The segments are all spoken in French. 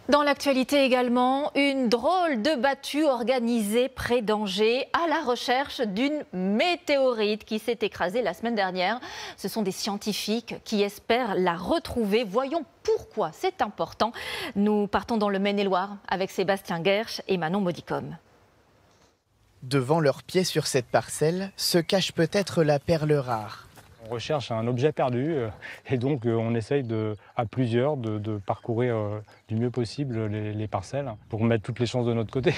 Dans l'actualité également, une drôle de battue organisée près d'Angers à la recherche d'une météorite qui s'est écrasée la semaine dernière. Ce sont des scientifiques qui espèrent la retrouver. Voyons pourquoi c'est important. Nous partons dans le Maine-et-Loire avec Sébastien Guerche et Manon Modicom. Devant leurs pieds sur cette parcelle se cache peut-être la perle rare. On recherche un objet perdu et donc on essaye à plusieurs de parcourir du mieux possible les parcelles pour mettre toutes les chances de notre côté.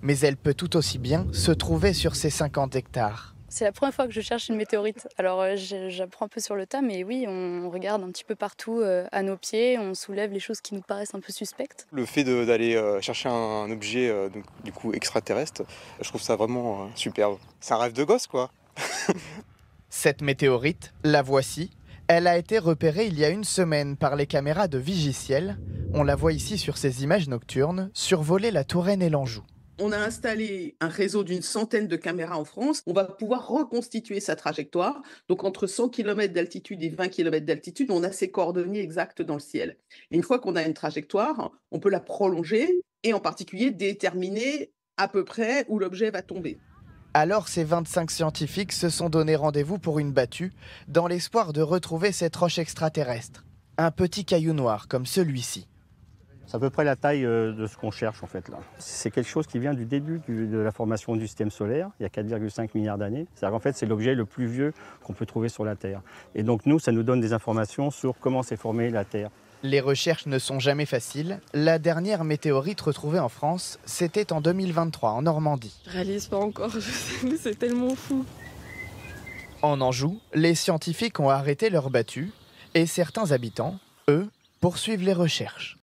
Mais elle peut tout aussi bien se trouver sur ces 50 hectares. C'est la première fois que je cherche une météorite. Alors j'apprends un peu sur le tas, mais oui, on regarde un petit peu partout à nos pieds, on soulève les choses qui nous paraissent un peu suspectes. Le fait d'aller chercher un objet du coup extraterrestre, je trouve ça vraiment superbe. C'est un rêve de gosse quoi. Cette météorite, la voici. Elle a été repérée il y a une semaine par les caméras de Vigiciel. On la voit ici sur ces images nocturnes survoler la Touraine et l'Anjou. On a installé un réseau d'une centaine de caméras en France. On va pouvoir reconstituer sa trajectoire. Donc, entre 100 km d'altitude et 20 km d'altitude, on a ses coordonnées exactes dans le ciel. Et une fois qu'on a une trajectoire, on peut la prolonger et en particulier déterminer à peu près où l'objet va tomber. Alors, ces 25 scientifiques se sont donné rendez-vous pour une battue dans l'espoir de retrouver cette roche extraterrestre. Un petit caillou noir comme celui-ci. C'est à peu près la taille de ce qu'on cherche en fait là. C'est quelque chose qui vient du début de la formation du système solaire, il y a 4,5 milliards d'années. C'est-à-dire qu'en fait c'est l'objet le plus vieux qu'on peut trouver sur la Terre. Et donc nous, ça nous donne des informations sur comment s'est formée la Terre. Les recherches ne sont jamais faciles. La dernière météorite retrouvée en France, c'était en 2023 en Normandie. Je réalise pas encore, c'est tellement fou. En Anjou, les scientifiques ont arrêté leur battue et certains habitants, eux, poursuivent les recherches.